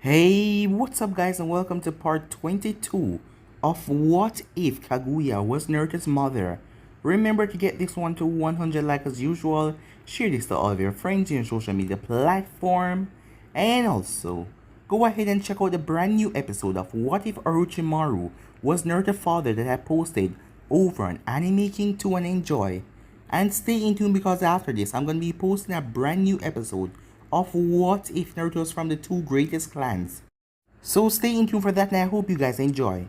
Hey, what's up guys, and welcome to part 22 of What If Kaguya Was Naruto's Mother. Remember to get this one to 100 likes as usual, share this to all of your friends in your social media platform, and also go ahead and check out the brand new episode of What If Orochimaru Was Naruto's Father that I posted over on Anime King 2 and enjoy. And stay in tune because after this I'm going to be posting a brand new episode of What If Naruto was from the two greatest clans. So stay in tune for that and I hope you guys enjoy.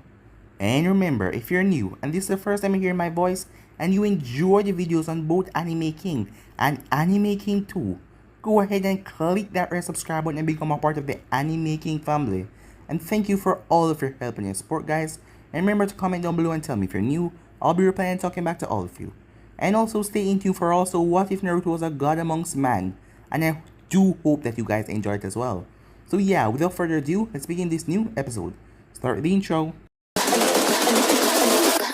And remember, if you're new and this is the first time you hear my voice and you enjoy the videos on both Anime King and Anime King 2, go ahead and click that red subscribe button and become a part of the Anime King family. And thank you for all of your help and your support guys. And remember to comment down below and tell me if you're new. I'll be replying and talking back to all of you. And also stay in tune for also What If Naruto Was a God Amongst Man. And I do hope that you guys enjoyed it as well. So yeah, without further ado, let's begin this new episode. Start with the intro. I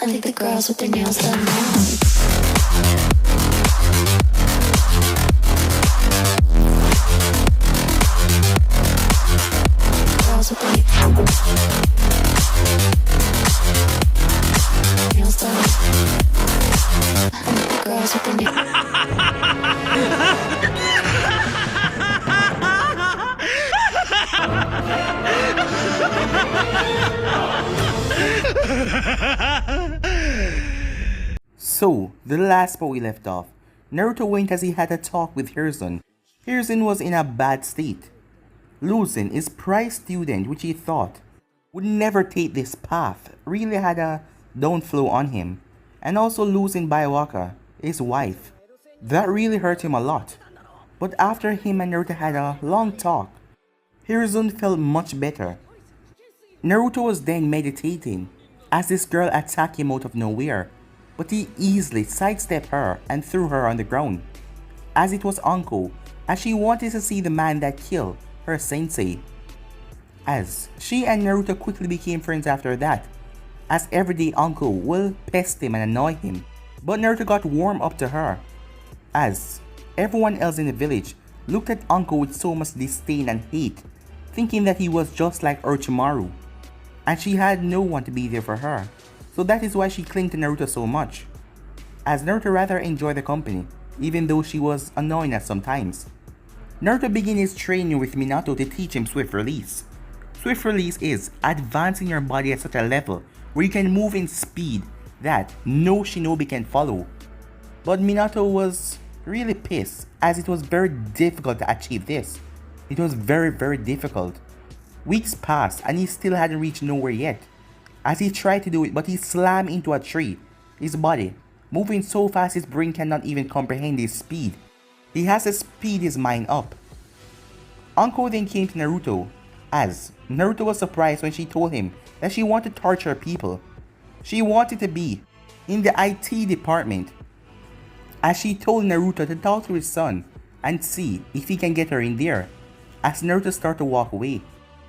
think the girls with their nails done now. Girls with their nails done. I think the girls with their nails. So, the last spot we left off, Naruto went as he had a talk with Hiruzen. Hiruzen was in a bad state. Losing his prize student, which he thought would never take this path, really had a downflow on him. And also losing Baiwaka, his wife. That really hurt him a lot. But after him and Naruto had a long talk, Hiruzen felt much better. Naruto was then meditating as this girl attacked him out of nowhere, but he easily sidestepped her and threw her on the ground. As it was Anko, as she wanted to see the man that killed her sensei. As she and Naruto quickly became friends after that, as everyday Anko will pest him and annoy him, but Naruto got warm up to her. As everyone else in the village looked at Anko with so much disdain and hate, thinking that he was just like Orochimaru, and she had no one to be there for her. So that is why she clung to Naruto so much, as Naruto rather enjoyed the company, even though she was annoying at some times. Naruto began his training with Minato to teach him Swift Release. Swift Release is advancing your body at such a level where you can move in speed that no shinobi can follow. But Minato was really pissed as it was very difficult to achieve this. It was very difficult. Weeks passed and he still hadn't reached nowhere yet. As he tried to do it, but he slammed into a tree. His body, moving so fast his brain cannot even comprehend his speed. He has to speed his mind up. Anko then came to Naruto, as Naruto was surprised when she told him that she wanted to torture people. She wanted to be in the IT department, as she told Naruto to talk to his son and see if he can get her in there. As Naruto started to walk away,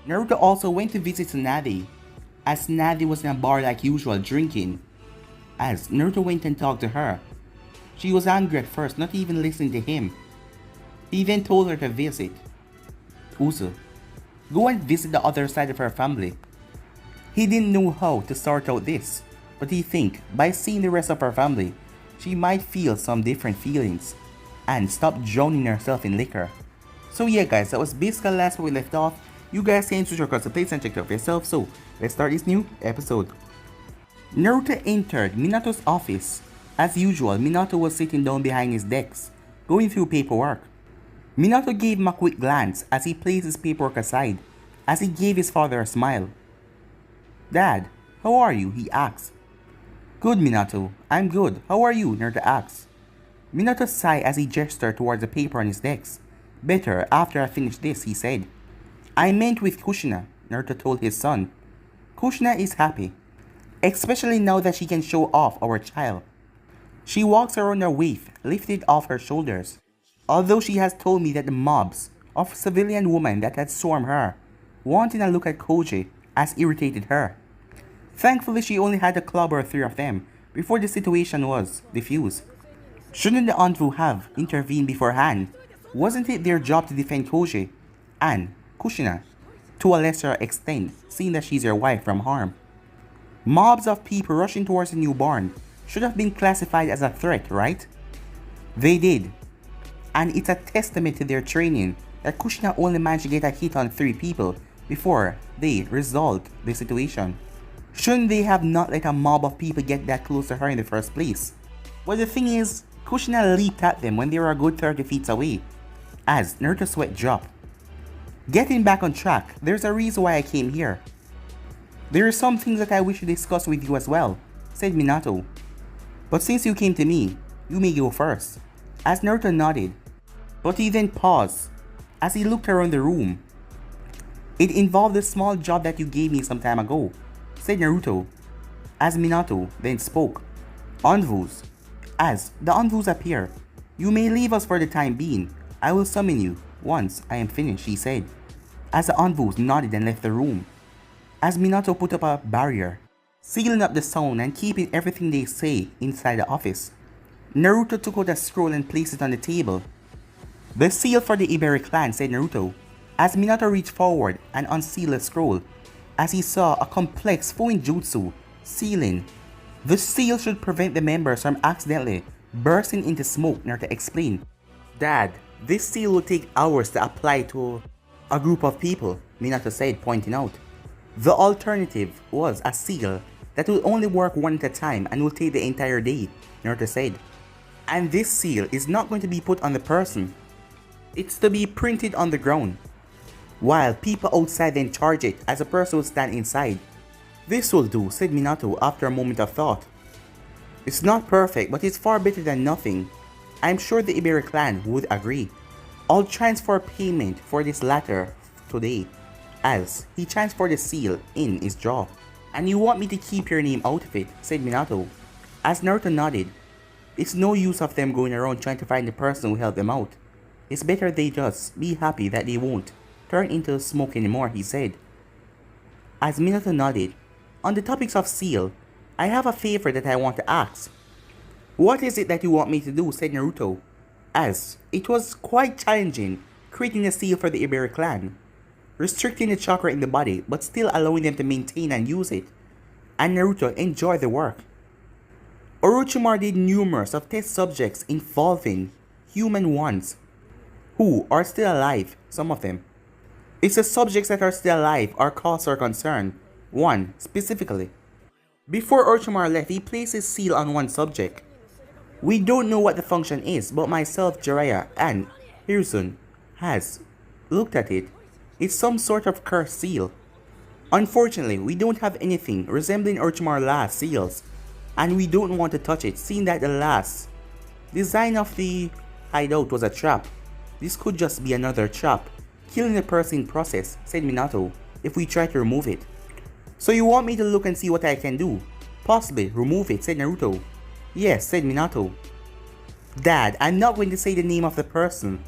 Naruto also went to visit Tsunade, as Tsunade was in a bar like usual drinking. As Naruto went and talked to her, she was angry at first, not even listening to him. He then told her to visit Uzu. Go and visit the other side of her family. He didn't know how to sort out this, but he think by seeing the rest of her family, she might feel some different feelings and stop drowning herself in liquor. So yeah guys, that was basically the last where we left off. You guys can switch across the place and check it out for yourself, so let's start this new episode. Naruto entered Minato's office. As usual, Minato was sitting down behind his desk, going through paperwork. Minato gave him a quick glance as he placed his paperwork aside, as he gave his father a smile. "Dad, how are you?" he asked. "Good, Minato. I'm good. How are you?" Naruto asked. Minato sighed as he gestured towards the paper on his desk. "Better after I finish this," he said. "I meant with Kushina," Naruto told his son. "Kushina is happy, especially now that she can show off our child. She walks around her waist, lifted off her shoulders. Although she has told me that the mobs of civilian women that had swarmed her, wanting a look at Koji, has irritated her. Thankfully, she only had a club or three of them before the situation was diffused. Shouldn't the Anvu have intervened beforehand? Wasn't it their job to defend Koji and Kushina? to a lesser extent, seeing that she's your wife from harm. Mobs of people rushing towards the newborn should have been classified as a threat, right? They did. And it's a testament to their training that Kushina only managed to get a hit on 3 people before they resolved the situation. Shouldn't they have not let a mob of people get that close to her in the first place? Well, the thing is, Kushina leaped at them when they were a good 30 feet away, as Naruto's sweat dropped. Getting back on track, there's a reason why I came here. There are some things that I wish to discuss with you as well, said Minato. But since you came to me, you may go first, as Naruto nodded. But he then paused, as he looked around the room. It involved the small job that you gave me some time ago, said Naruto, as Minato then spoke. Envoys. As the envoys appear, you may leave us for the time being. I will summon you once I am finished, he said, as the envoys nodded and left the room. As Minato put up a barrier, sealing up the sound and keeping everything they say inside the office. Naruto took out a scroll and placed it on the table. The seal for the Iberi clan, said Naruto, as Minato reached forward and unsealed the scroll, as he saw a complex Fuinjutsu sealing. The seal should prevent the members from accidentally bursting into smoke, Naruto explained. Dad, this seal will take hours to apply to a group of people, Minato said, pointing out. The alternative was a seal that will only work one at a time and will take the entire day, Naruto said. And this seal is not going to be put on the person. It's to be printed on the ground, while people outside then charge it as a person will stand inside. This will do, said Minato after a moment of thought. It's not perfect, but it's far better than nothing. I'm sure the Iberi clan would agree. I'll transfer payment for this latter today, as he transferred the seal in his jaw. And you want me to keep your name out of it, said Minato, as Naruto nodded. It's no use of them going around trying to find the person who helped them out. It's better they just be happy that they won't turn into smoke anymore, he said. As Minato nodded, on the topics of seal, I have a favor that I want to ask. What is it that you want me to do, said Naruto, as it was quite challenging creating a seal for the Iberi clan, restricting the chakra in the body but still allowing them to maintain and use it, and Naruto enjoyed the work. Orochimaru did numerous of test subjects involving human ones who are still alive, some of them. It's the subjects that are still alive are cause or concern, one specifically. Before Orochimaru left, he placed his seal on one subject. We don't know what the function is, but myself, Jiraiya, and Hiruzen has looked at it. It's some sort of cursed seal. Unfortunately, we don't have anything resembling Orochimaru's last seals, and we don't want to touch it, seeing that the last design of the hideout was a trap. This could just be another trap, killing the person in process, said Minato, if we try to remove it. So you want me to look and see what I can do? Possibly remove it, said Naruto. Yes, said Minato. Dad, I'm not going to say the name of the person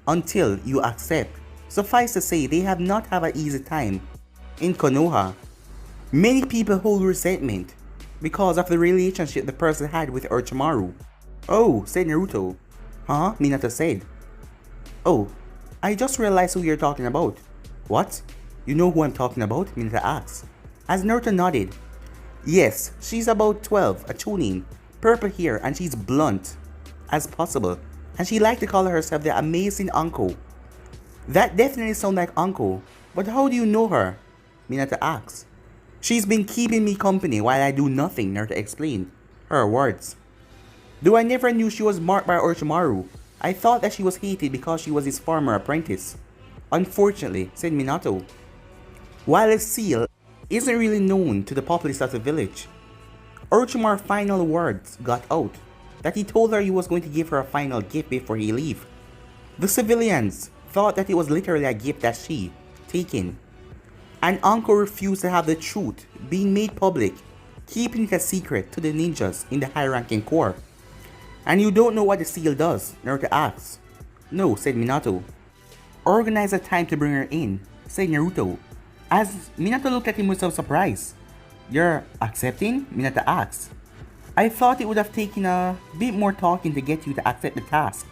until you accept. Suffice to say, they have not had an easy time in Konoha. Many people hold resentment because of the relationship the person had with Orochimaru. Oh, said Naruto. Huh? Minato said. Oh, I just realized who you're talking about. What? You know who I'm talking about? Minato asked, as Naruto nodded. Yes, she's about 12, a chunin, purple hair, and she's blunt as possible, and she liked to call herself the amazing uncle. That definitely sounds like uncle, but how do you know her? Minato asked. She's been keeping me company while I do nothing, Naruto explained her words. Though I never knew she was marked by Orochimaru, I thought that she was hated because she was his former apprentice. Unfortunately, said Minato. While a seal isn't really known to the populace of the village, Orochimaru's final words got out that he told her he was going to give her a final gift before he leave. The civilians thought that it was literally a gift that she taken, and Uncle refused to have the truth being made public, keeping it a secret to the ninjas in the high-ranking corps. And you don't know what the seal does? Naruto asked. No, said Minato. Organize a time to bring her in, said Naruto, as Minato looked at him with some surprise. You're accepting? Minato asked. I thought it would have taken a bit more talking to get you to accept the task.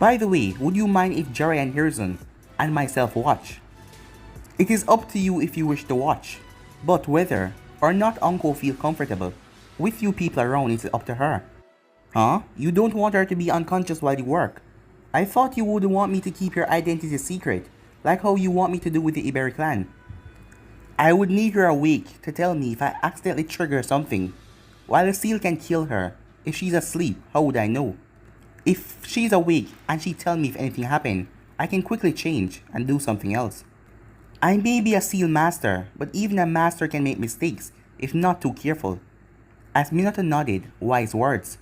By the way, would you mind if Jiraiya and Hiruzen and myself watch? It is up to you if you wish to watch, but whether or not Uncle feel comfortable with you people around is up to her. Huh? You don't want her to be unconscious while you work? I thought you would want me to keep your identity secret, like how you want me to do with the Iberi clan. I would need her awake to tell me if I accidentally trigger something. While a seal can kill her, if she's asleep, how would I know? If she's awake and she tell me if anything happened, I can quickly change and do something else. I may be a seal master, but even a master can make mistakes if not too careful. As Minato nodded, wise words.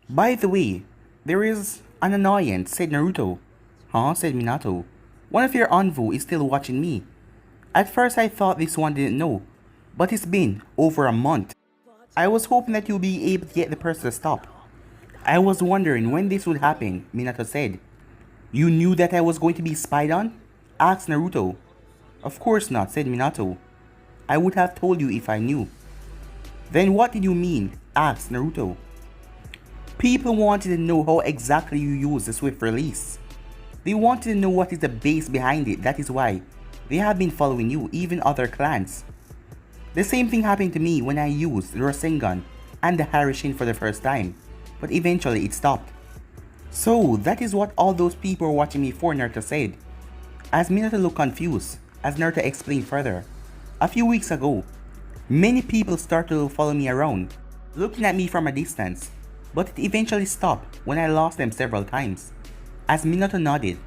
By the way, there is an annoyance, said Naruto. Huh? Said Minato. One of your envoy is still watching me. At first I thought this one didn't know, but it's been over a month. I was hoping that you'll be able to get the person to stop. I was wondering when this would happen, Minato said. You knew that I was going to be spied on? Asked Naruto. Of course not, said Minato. I would have told you if I knew. Then what did you mean? Asked Naruto. People wanted to know how exactly you use the swift release. They wanted to know what is the base behind it, that is why they have been following you, even other clans. The same thing happened to me when I used the Rasengan and the Harishin for the first time, but eventually it stopped. So that is what all those people were watching me for, Naruto said. As Minato looked confused, as Naruto explained further. A few weeks ago, many people started to follow me around, looking at me from a distance, but it eventually stopped when I lost them several times. As Minato nodded.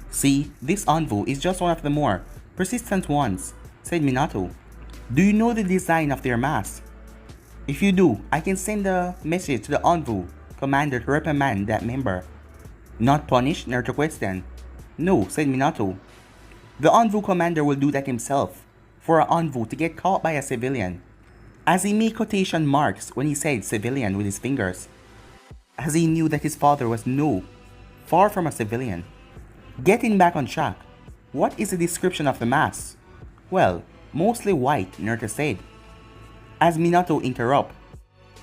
See, this envoy is just one of the more persistent ones, said Minato. Do you know the design of their mask? If you do, I can send a message to the envoy commander to reprimand that member. Not punish? Naruto questioned. No, said Minato. The envoy commander will do that himself, for an envoy to get caught by a civilian. As he made quotation marks when he said civilian with his fingers. As he knew that his father was far from a civilian. Getting back on track, what is the description of the mask? Well, mostly white, Naruto said. As Minato interrupted,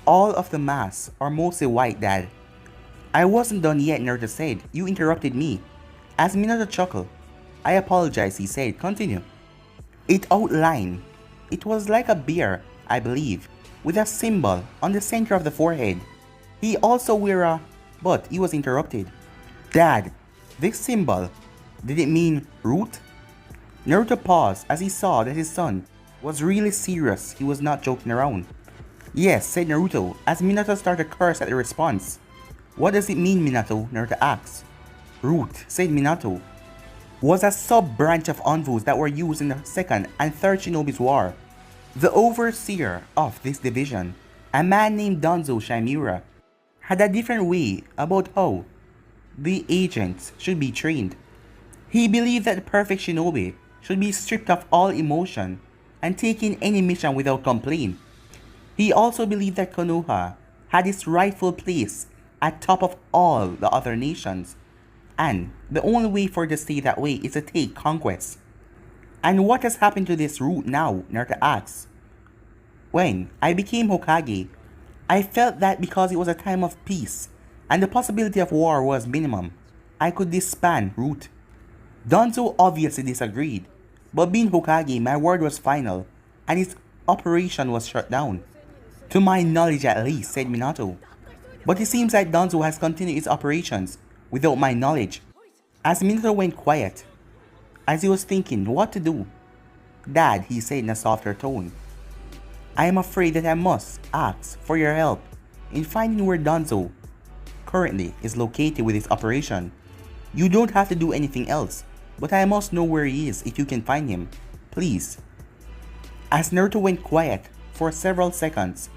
all of the masks are mostly white, Dad. I wasn't done yet, Naruto said. You interrupted me. As Minato chuckled, I apologize, he said. Continue. It outlined. It was like a bear, I believe, with a symbol on the center of the forehead. He also wear but he was interrupted. Dad, this symbol, did it mean root? Naruto paused as he saw that his son was really serious. He was not joking around. Yes, said Naruto, as Minato started to curse at the response. What does it mean, Minato? Naruto asked. Root, said Minato, was a sub-branch of envoys that were used in the second and third Shinobi's war. The overseer of this division, a man named Danzo Shimura, had a different way about how the agents should be trained. He believed that the perfect shinobi should be stripped of all emotion and taking any mission without complaint. He also believed that Konoha had its rightful place at top of all the other nations, and the only way for it to stay that way is to take conquest. And what has happened to this route now? Naruto asks. When I became Hokage, I felt that because it was a time of peace and the possibility of war was minimum, I could disband route. Danzo obviously disagreed, but being Hokage, my word was final, and its operation was shut down. To my knowledge at least, said Minato. But it seems like Danzo has continued its operations without my knowledge. As Minato went quiet, as he was thinking what to do, Dad, he said in a softer tone, I am afraid that I must ask for your help in finding where Danzo currently is located with his operation. You don't have to do anything else, but I must know where he is if you can find him. Please. As Naruto went quiet for several seconds,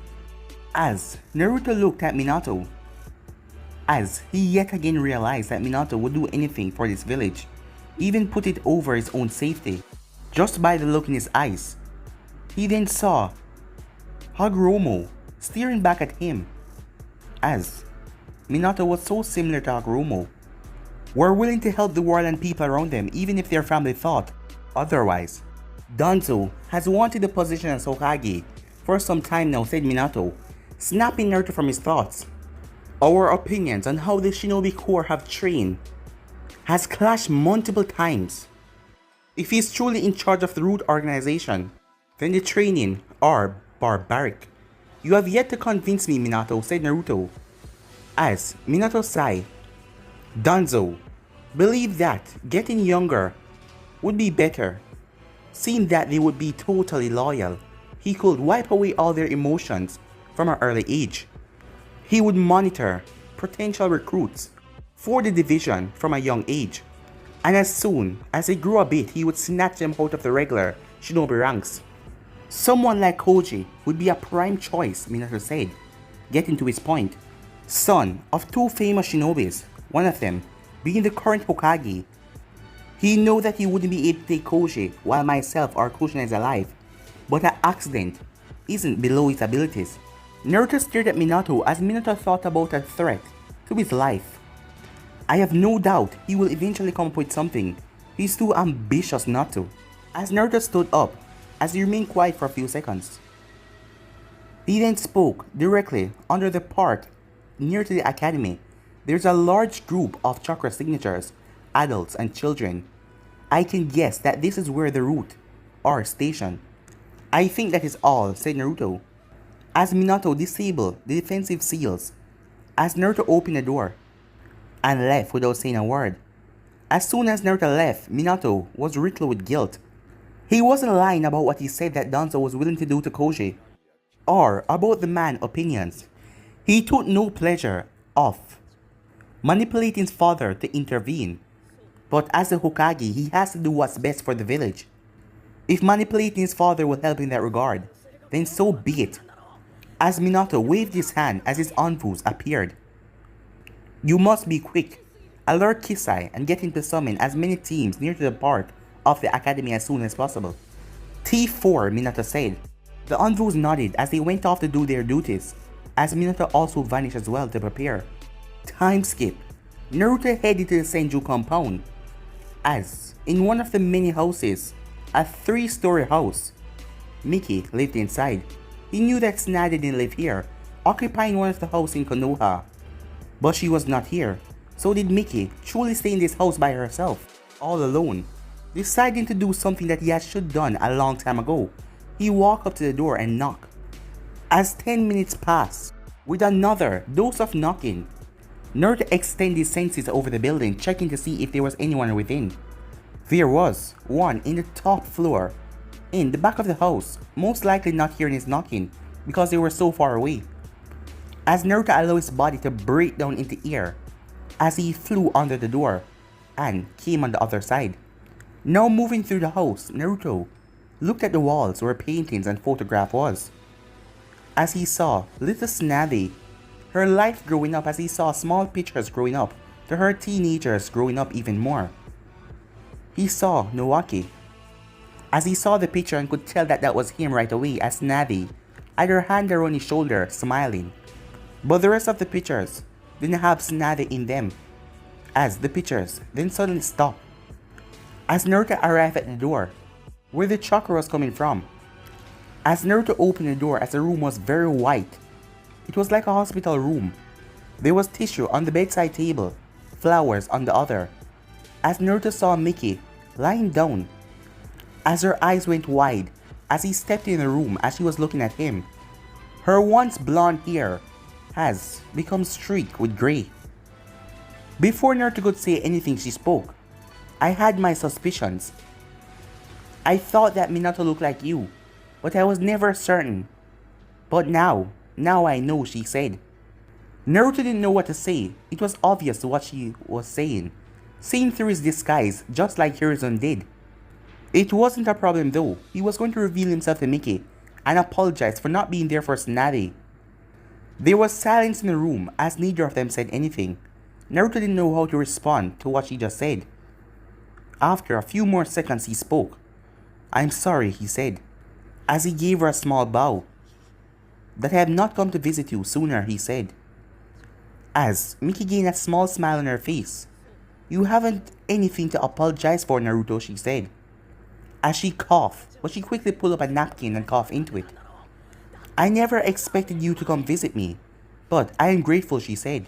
as Naruto looked at Minato, as he yet again realized that Minato would do anything for this village, even put it over his own safety, just by the look in his eyes. He then saw Hagoromo staring back at him, as Minato was so similar to Hagoromo, were willing to help the world and people around them even if their family thought otherwise. Danzo has wanted the position as Hokage for some time now, said Minato, snapping Naruto from his thoughts. Our opinions on how the Shinobi Corps have trained has clashed multiple times. If he's truly in charge of the root organization, then the training are barbaric. You have yet to convince me, Minato, said Naruto. As Minato sighed, Danzo believed that getting younger would be better. Seeing that they would be totally loyal, he could wipe away all their emotions from an early age. He would monitor potential recruits for the division from a young age, and as soon as they grew a bit, he would snatch them out of the regular shinobi ranks. Someone like Koji would be a prime choice, Minato said, getting to his point. Son of two famous shinobis, one of them being the current Hokage. He knew that he wouldn't be able to take Koji while myself or Kushina is alive, but an accident isn't below his abilities. Naruto stared at Minato as Minato thought about a threat to his life. I have no doubt he will eventually come up with something. He's too ambitious not to. As Naruto stood up, as he remained quiet for a few seconds. He then spoke directly under the park near to the academy. There's a large group of chakra signatures, adults and children. I can guess that this is where the root are stationed. I think that is all, said Naruto. As Minato disabled the defensive seals, as Naruto opened the door and left without saying a word. As soon as Naruto left, Minato was riddled with guilt. He wasn't lying about what he said that Danzo was willing to do to Koji, or about the man's opinions. He took no pleasure of manipulating his father to intervene, but as a Hokage, he has to do what's best for the village. If manipulating his father will help in that regard, then so be it. As Minato waved his hand as his envoys appeared. You must be quick. Alert Kisai and get him to summon as many teams near to the park of the academy as soon as possible. T4, Minato said. The envoys nodded as they went off to do their duties, as Minato also vanished as well to prepare. Time skip. Naruto headed to the Senju compound, as in one of the many houses, a 3-story house, Miki lived inside. He knew that Tsunade didn't live here, occupying one of the houses in Konoha. But she was not here, so did Miki truly stay in this house by herself, all alone? Deciding to do something that he had should done a long time ago, he walked up to the door and knocked. As 10 minutes passed, with another dose of knocking, Naruto extended his senses over the building, checking to see if there was anyone within. There was one in the top floor, in the back of the house, most likely not hearing his knocking because they were so far away. As Naruto allowed his body to break down into air, as he flew under the door and came on the other side. Now moving through the house, Naruto looked at the walls where paintings and photograph was. As he saw little Tsunade, her life growing up, as he saw small pictures growing up to her teenagers growing up even more. He saw Nowaki. As he saw the picture and could tell that that was him right away, as Tsunade had her hand around his shoulder smiling. But the rest of the pictures didn't have Tsunade in them, as the pictures then suddenly stopped. As Naruto arrived at the door, where the chakra was coming from. As Naruto opened the door, as the room was very white, it was like a hospital room. There was tissue on the bedside table, flowers on the other. As Naruto saw Miki lying down, as her eyes went wide, as he stepped in the room as she was looking at him, her once blonde hair has become streaked with grey. Before Naruto could say anything, she spoke. I had my suspicions. I thought that Minato looked like you, but I was never certain. But now I know, she said. Naruto didn't know what to say. It was obvious what she was saying, seen through his disguise just like Hiruzen did. It wasn't a problem though. He was going to reveal himself to Miki and apologize for not being there for Tsunade. There was silence in the room as neither of them said anything. Naruto didn't know how to respond to what she just said. After a few more seconds, he spoke. I'm sorry, he said, as he gave her a small bow. That I have not come to visit you sooner, he said. As Miki gained a small smile on her face. You haven't anything to apologize for, Naruto, she said. As she coughed, but she quickly pulled up a napkin and coughed into it. I never expected you to come visit me, but I am grateful, she said.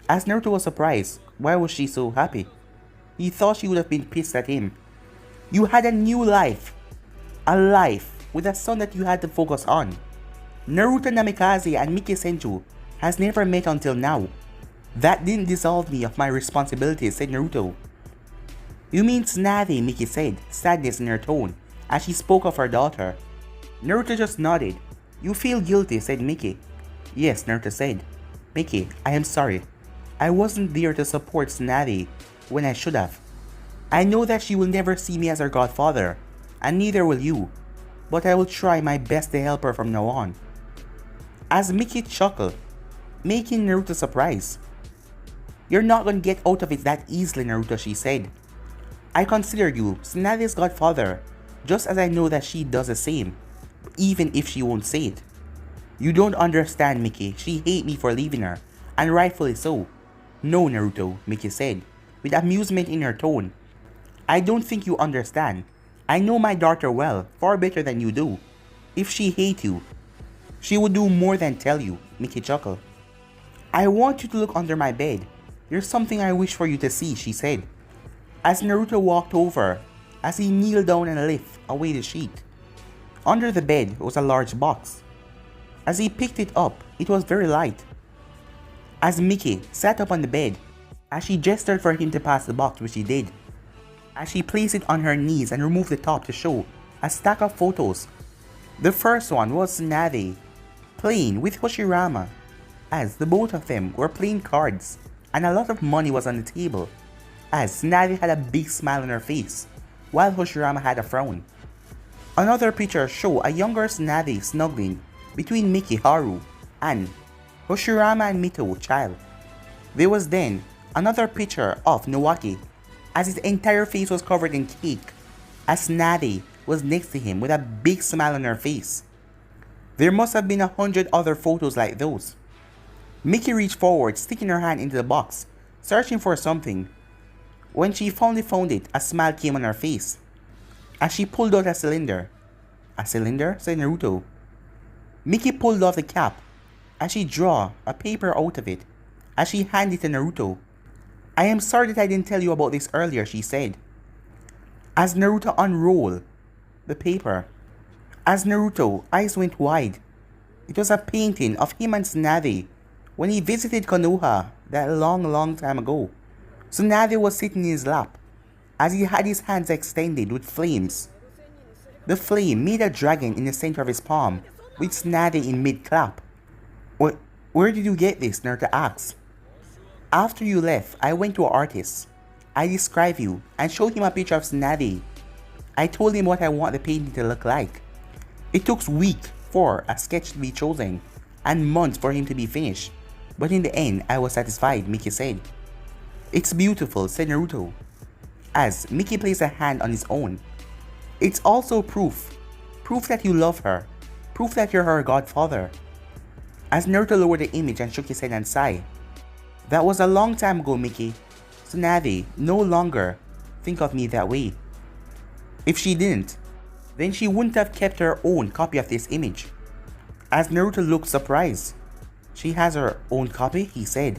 As Naruto was surprised, why was she so happy? He thought she would have been pissed at him. You had a new life. A life with a son that you had to focus on. Naruto Namikaze and Miki Senju has never met until now. That didn't dissolve me of my responsibilities, said Naruto. You mean Tsunade, Miki said, sadness in her tone, as she spoke of her daughter. Naruto just nodded. You feel guilty, said Miki. Yes, Naruto said. Miki, I am sorry. I wasn't there to support Tsunade when I should have. I know that she will never see me as her godfather, and neither will you, but I will try my best to help her from now on. As Miki chuckled, making Naruto surprised. You're not gonna get out of it that easily, Naruto, she said. I consider you Tsunade's godfather, just as I know that she does the same, even if she won't say it. You don't understand, Miki. She hates me for leaving her, and rightfully so. No, Naruto, Miki said, with amusement in her tone. I don't think you understand. I know my daughter well, far better than you do. If she hates you, she would do more than tell you, Miki chuckled. I want you to look under my bed. There's something I wish for you to see, she said. As Naruto walked over, as he kneeled down and lifted away the sheet. Under the bed was a large box. As he picked it up, it was very light. As Miki sat up on the bed, as she gestured for him to pass the box, which he did. As she placed it on her knees and removed the top to show a stack of photos. The first one was Tsunade playing with Hoshirama, as the both of them were playing cards, and a lot of money was on the table, as Tsunade had a big smile on her face, while Hoshirama had a frown. Another picture showed a younger Tsunade snuggling between Miki Haru and Hoshirama and Mito child. There was then another picture of Nowaki, as his entire face was covered in cake, as Tsunade was next to him with a big smile on her face. There must have been 100 other photos like those. Miki reached forward, sticking her hand into the box, searching for something. When she finally found it, a smile came on her face. As she pulled out a cylinder. A cylinder? Said Naruto. Miki pulled off the cap, as she drew a paper out of it, as she handed it to Naruto. I am sorry that I didn't tell you about this earlier, she said. As Naruto unrolled the paper, as Naruto's eyes went wide, it was a painting of him and Tsunade when he visited Konoha that long time ago. Tsunade was sitting in his lap, as he had his hands extended with flames. The flame made a dragon in the center of his palm, with Tsunade in mid-clap. Where did you get this? Naruto asked. After you left, I went to an artist. I described you and showed him a picture of Tsunade. I told him what I want the painting to look like. It took weeks for a sketch to be chosen, and months for him to be finished. But in the end, I was satisfied, Miki said. It's beautiful, said Naruto, as Miki placed a hand on his own. It's also proof that you love her, proof that you're her godfather. As Naruto lowered the image and shook his head and sighed. That was a long time ago, Miki. Tsunade no longer think of me that way. If she didn't, then she wouldn't have kept her own copy of this image. As Naruto looked surprised. She has her own copy, he said.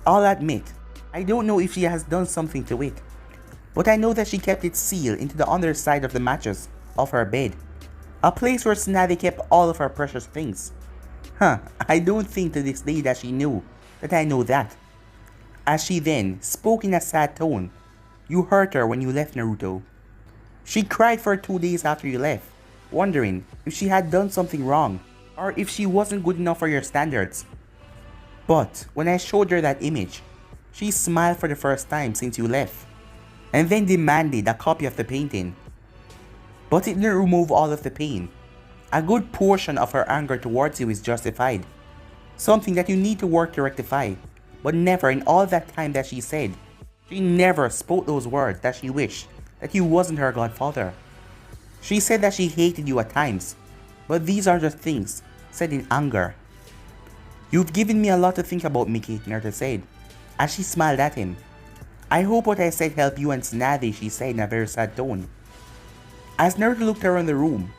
I'll admit, I don't know if she has done something to it, but I know that she kept it sealed into the underside of the mattress of her bed, a place where Tsunade kept all of her precious things. I don't think to this day that she knew that I know that. As she then spoke in a sad tone, you hurt her when you left, Naruto. She cried for 2 days after you left, wondering if she had done something wrong, or if she wasn't good enough for your standards. But when I showed her that image, she smiled for the first time since you left, and then demanded a copy of the painting. But it didn't remove all of the pain. A good portion of her anger towards you is justified, something that you need to work to rectify, but never in all that time that she said. She never spoke those words that she wished that you wasn't her godfather. She said that she hated you at times, but these are just things said in anger. You've given me a lot to think about, Miki, Naruto said, as she smiled at him. I hope what I said helped you and Tsunade, she said in a very sad tone. As Naruto looked around the room,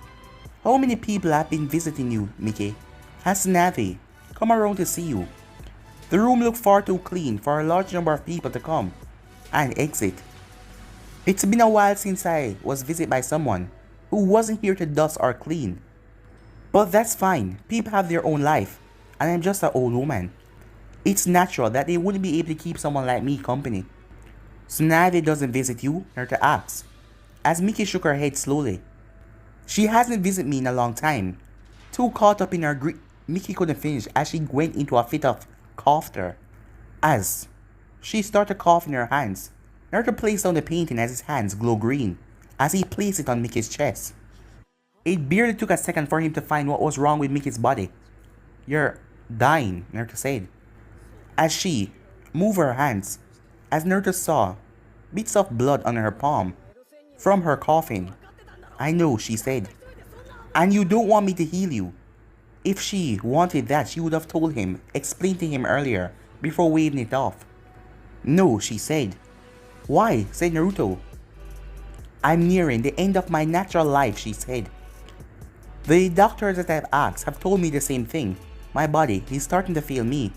how many people have been visiting you, Miki? Has Tsunade come around to see you? The room looked far too clean for a large number of people to come and exit. It's been a while since I was visited by someone who wasn't here to dust or clean. But that's fine, people have their own life, and I'm just an old woman. It's natural that they wouldn't be able to keep someone like me company. So now they doesn't visit you, Naruto asks, as Miki shook her head slowly. She hasn't visited me in a long time. Too caught up in her grief, Miki couldn't finish as she went into a fit of laughter. As she started coughing her hands, Naruto placed down the painting as his hands glow green as he placed it on Miki's chest. It barely took a second for him to find what was wrong with Miki's body. You're dying, Naruto said, as she moved her hands, as Naruto saw bits of blood on her palm from her coughing. I know, she said, and you don't want me to heal you. If she wanted that, she would have told him, explained to him earlier, before waving it off. No, she said. Why? Said Naruto. I'm nearing the end of my natural life, she said. The doctors that I've asked have told me the same thing. My body is starting to fail me.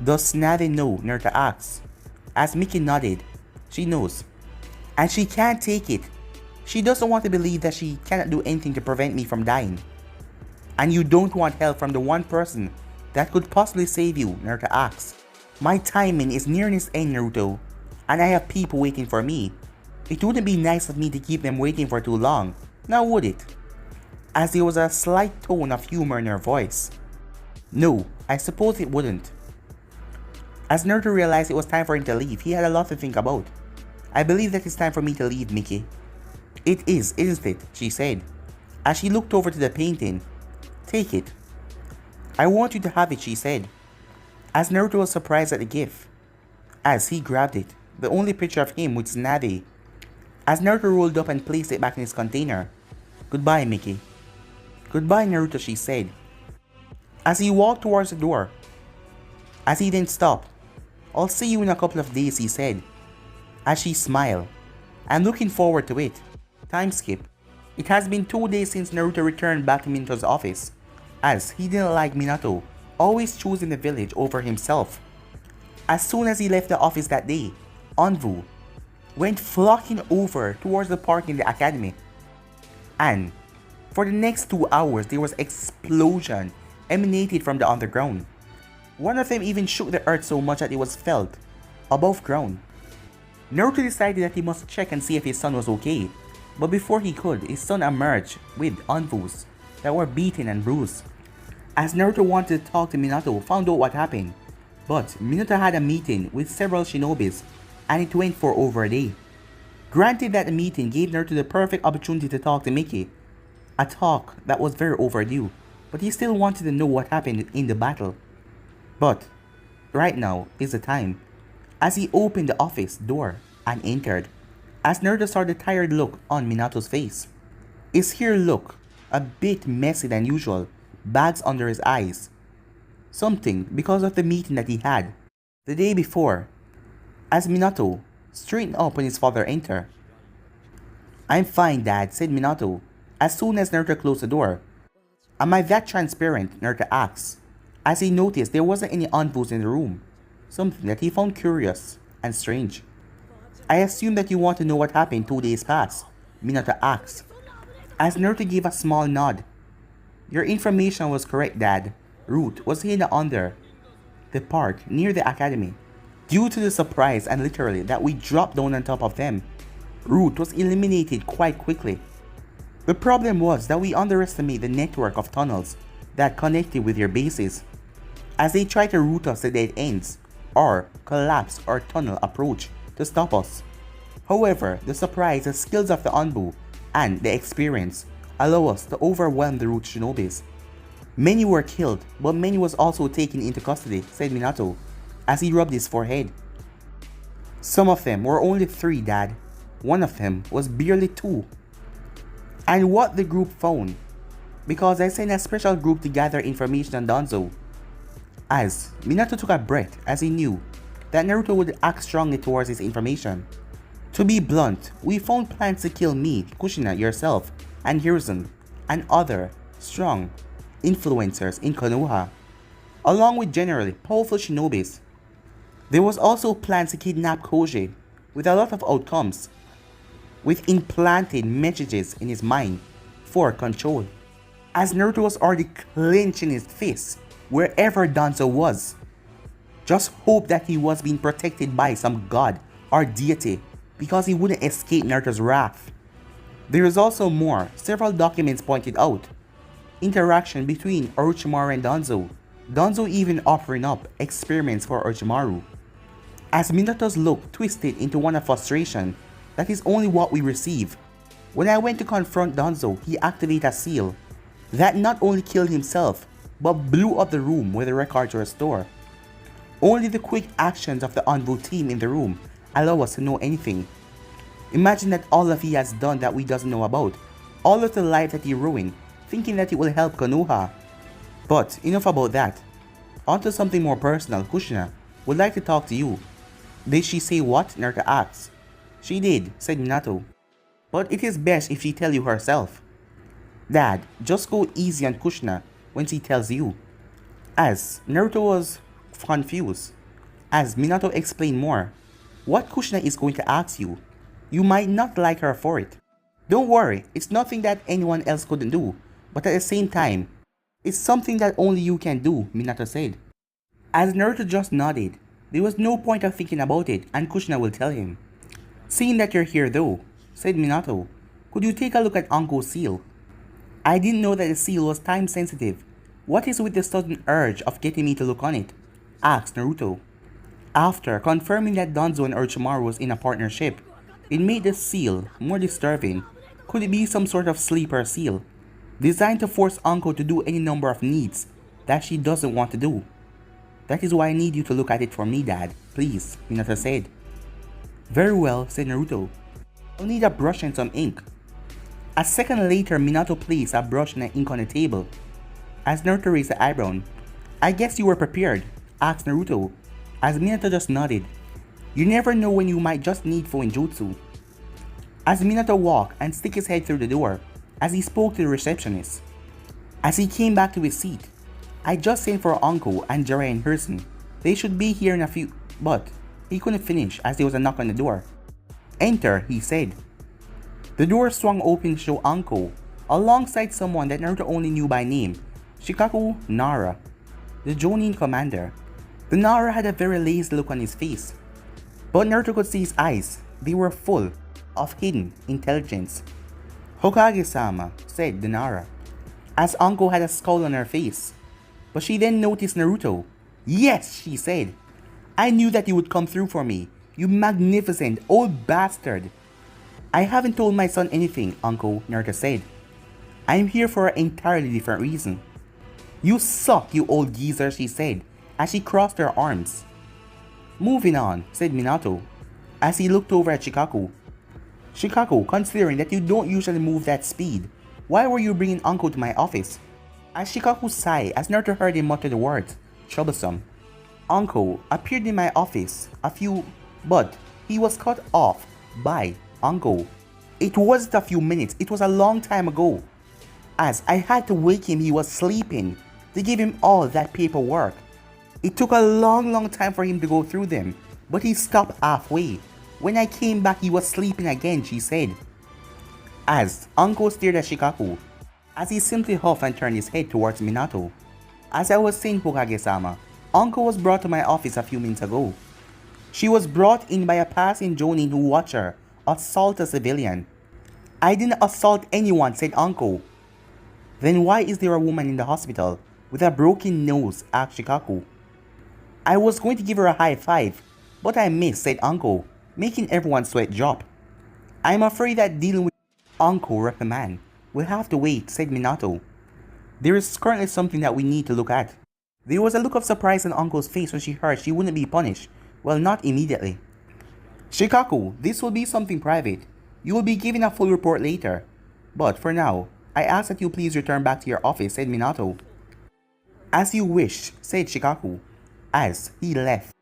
Does Tsunade know? Naruto asks. As Miki nodded, she knows. And she can't take it. She doesn't want to believe that she cannot do anything to prevent me from dying. And you don't want help from the one person that could possibly save you, Naruto asks. My timing is nearing its end, Naruto, and I have people waiting for me. It wouldn't be nice of me to keep them waiting for too long, now would it? As there was a slight tone of humor in her voice. No, I suppose it wouldn't. As Naruto realized it was time for him to leave, he had a lot to think about. I believe that it's time for me to leave, Miki. It is, isn't it? She said, as she looked over to the painting. Take it. I want you to have it, she said, as Naruto was surprised at the gift. As he grabbed it, the only picture of him with Tsunade. As Naruto rolled up and placed it back in his container. Goodbye, Miki. Goodbye, Naruto, she said, as he walked towards the door. As he then stopped. I'll see you in a couple of days, he said, as she smiled. I'm looking forward to it. Time skip. It has been 2 days since Naruto returned back to Minato's office, as he didn't like Minato always choosing the village over himself. As soon as he left the office that day, Anvu went flocking over towards the park in the academy. And for the next 2 hours, there was explosion emanated from the underground. One of them even shook the earth so much that it was felt above ground. Naruto decided that he must check and see if his son was okay, but before he could, his son emerged with Anvus that were beaten and bruised. As Naruto wanted to talk to Minato, found out what happened, but Minato had a meeting with several shinobis and it went for over a day. Granted that the meeting gave Naruto the perfect opportunity to talk to Miki, a talk that was very overdue, but he still wanted to know what happened in the battle. But right now is the time, as he opened the office door and entered, as Naruto saw the tired look on Minato's face. His hair looked a bit messy than usual, bags under his eyes. Something because of the meeting that he had the day before. As Minato straightened up when his father entered. I'm fine, Dad, said Minato, as soon as Naruto closed the door. Am I that transparent? Naruto asked, as he noticed there wasn't any Anvus in the room, something that he found curious and strange. I assume that you want to know what happened 2 days past, Minato asked, as Naruto gave a small nod. Your information was correct, Dad. Root was hidden under the park near the academy. Due to the surprise and literally that we dropped down on top of them, Root was eliminated quite quickly. The problem was that we underestimated the network of tunnels that connected with your bases, as they tried to route us to dead ends or collapse our tunnel approach to stop us. However, the surprise, the skills of the Anbu, and the experience allow us to overwhelm the root shinobis. Many were killed, but many was also taken into custody, said Minato, as he rubbed his forehead. Some of them were only 3, Dad. One of them was barely 2. And what the group found, because I sent a special group to gather information on Danzo. As Minato took a breath as he knew that Naruto would act strongly towards his information. To be blunt, we found plans to kill me, Kushina, yourself, and Hiruzen, and other strong influencers in Konoha, along with generally powerful shinobis. There was also plans to kidnap Koji, with a lot of outcomes, with implanted messages in his mind for control. As Naruto was already clenching his fists wherever Danzo was, just hope that he was being protected by some god or deity because he wouldn't escape Naruto's wrath. There is also more. Several documents pointed out interaction between Orochimaru and Danzo. Danzo even offering up experiments for Orochimaru. As Minato's look twisted into one of frustration, that is only what we receive. When I went to confront Danzo, he activated a seal that not only killed himself, but blew up the room where the records were stored. Only the quick actions of the Anbu team in the room allow us to know anything. Imagine that all of he has done that we doesn't know about, all of the life that he ruined, thinking that it will help Konoha. But enough about that. On to something more personal. Kushina would like to talk to you. Did she say what? Naruto asks. She did, said Minato. But it is best if she tell you herself. Dad, just go easy on Kushina when she tells you. As Naruto was confused. As Minato explained more, what Kushina is going to ask you, you might not like her for it. Don't worry, it's nothing that anyone else couldn't do, but at the same time, it's something that only you can do, Minato said. As Naruto just nodded, there was no point of thinking about it and Kushina will tell him. Seeing that you're here though, said Minato, could you take a look at Anko's seal? I didn't know that the seal was time sensitive. What is with the sudden urge of getting me to look on it? Asked Naruto. After confirming that Danzo and Orochimaru was in a partnership, it made the seal more disturbing. Could it be some sort of sleeper seal, designed to force Anko to do any number of needs that she doesn't want to do? That is why I need you to look at it for me, Dad, please, Minato said. Very well, said Naruto. I'll need a brush and some ink. A second later, Minato placed a brush and an ink on the table. As Naruto raised an eyebrow, I guess you were prepared, asked Naruto, as Minato just nodded. You never know when you might just need Fuinjutsu. As Minato walked and stick his head through the door, as he spoke to the receptionist. As he came back to his seat, I just sent for Anko and Jiraiya in person. They should be here in a few, but he couldn't finish as there was a knock on the door. Enter, he said. The door swung open to show Anko, alongside someone that Naruto only knew by name, Shikaku Nara, the Jonin commander. The Nara had a very lazy look on his face, but Naruto could see his eyes. They were full of hidden intelligence. Hokage-sama, said the Nara, as Anko had a scowl on her face. But she then noticed Naruto. Yes, she said. I knew that you would come through for me, you magnificent old bastard. I haven't told my son anything, Uncle, Naruto said. I am here for an entirely different reason. You suck, you old geezer, she said, as she crossed her arms. Moving on, said Minato, as he looked over at Shikaku. Shikaku, considering that you don't usually move that speed, why were you bringing Anko to my office? As Shikaku sighed as Naruto heard him mutter the words, troublesome. Anko appeared in my office but he was cut off by Anko. It wasn't a few minutes, it was a long time ago. As I had to wake him, he was sleeping, to give him all that paperwork. It took a long time for him to go through them, but he stopped halfway. When I came back, he was sleeping again, she said. As Anko stared at Shikaku, as he simply huffed and turned his head towards Minato. As I was saying, Hokage-sama, Anko was brought to my office a few minutes ago. She was brought in by a passing Jonin who watched her assault a civilian. I didn't assault anyone, said Anko. Then why is there a woman in the hospital with a broken nose, asked Shikaku. I was going to give her a high five, but I missed, said Anko, making everyone's sweat drop. I'm afraid that dealing with Anko reprimand will have to wait, said Minato. There is currently something that we need to look at. There was a look of surprise on Anko's face when she heard she wouldn't be punished. Well, not immediately. Shikaku, this will be something private. You will be given a full report later. But for now, I ask that you please return back to your office, said Minato. As you wish, said Shikaku, as he left.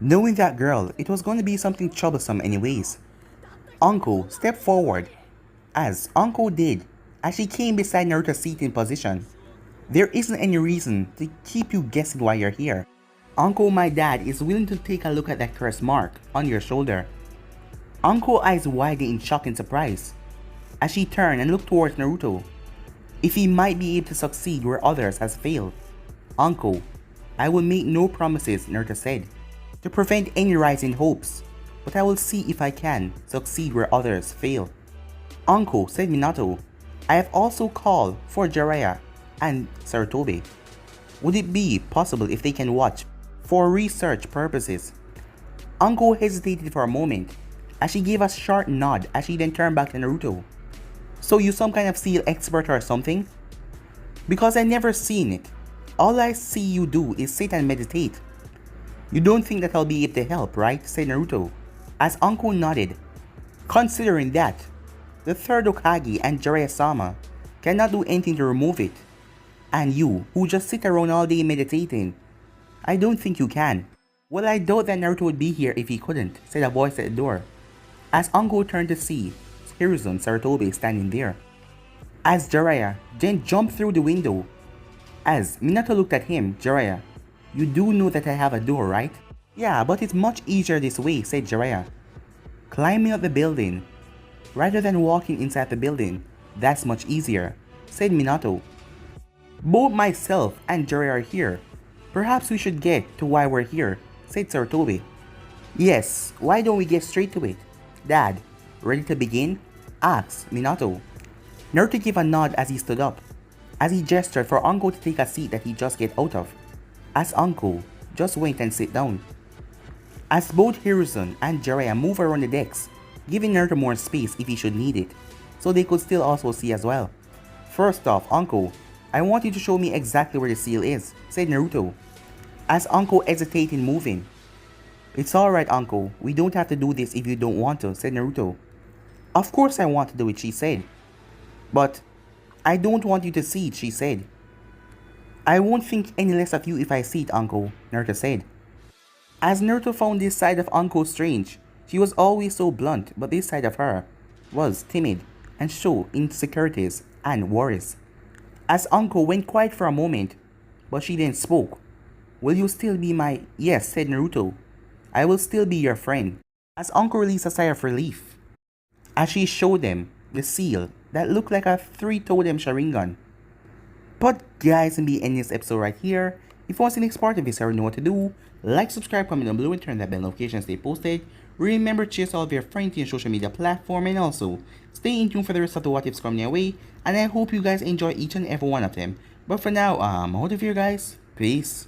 Knowing that girl, it was going to be something troublesome anyways. Anko stepped forward, as Anko did, as she came beside Naruto's seat in position. There isn't any reason to keep you guessing why you're here. Anko, my dad, is willing to take a look at that curse mark on your shoulder. Anko's eyes widened in shock and surprise as she turned and looked towards Naruto. If he might be able to succeed where others has failed. Anko, I will make no promises, Naruto said, to prevent any rising hopes, but I will see if I can succeed where others fail. Anko, said Minato, I have also called for Jiraiya and Sarutobi. Would it be possible if they can watch for research purposes? Anko hesitated for a moment as she gave a short nod as she then turned back to Naruto. So you some kind of seal expert or something? Because I never seen it. All I see you do is sit and meditate. You don't think that I'll be able to help, right? Said Naruto. As Anko nodded. Considering that, the third Hokage and Jiraiya-sama cannot do anything to remove it. And you, who just sit around all day meditating, I don't think you can. Well, I doubt that Naruto would be here if he couldn't, said a voice at the door. As Anko turned to see Hiruzen Sarutobi standing there. As Jiraiya then jumped through the window. As Minato looked at him, Jiraiya, you do know that I have a door, right? Yeah, but it's much easier this way, said Jiraiya. Climbing up the building, rather than walking inside the building, that's much easier, said Minato. Both myself and Jiraiya are here. Perhaps we should get to why we're here, said Sarutobi. Yes, why don't we get straight to it? Dad, ready to begin? Asked Minato. Naruto gave a nod as he stood up, as he gestured for Anko to take a seat that he just get out of, as Anko just went and sit down. As both Hiruzen and Jiraiya move around the decks, giving Naruto more space if he should need it, so they could still also see as well. First off, Anko, I want you to show me exactly where the seal is, said Naruto, as Anko hesitated in moving. It's alright, Anko, we don't have to do this if you don't want to, said Naruto. Of course I want to do it, she said. But I don't want you to see it, she said. I won't think any less of you if I see it, Anko, Naruto said. As Naruto found this side of Anko strange, she was always so blunt, but this side of her was timid and showed insecurities and worries. As Anko went quiet for a moment, but she then spoke. Will you still be my... Yes, said Naruto. I will still be your friend. As Anko released a sigh of relief, as she showed them the seal that looked like a 3-totem Sharingan. But guys, I'm be ending this episode right here. If you want to see the next part of this, I already know what to do. Like, subscribe, comment down below, and turn that bell notification to stay posted. Remember to share all of your friends in social media platform, and also stay in tune for the rest of the what ifs coming your way. And I hope you guys enjoy each and every one of them. But for now, out of here, guys. Peace.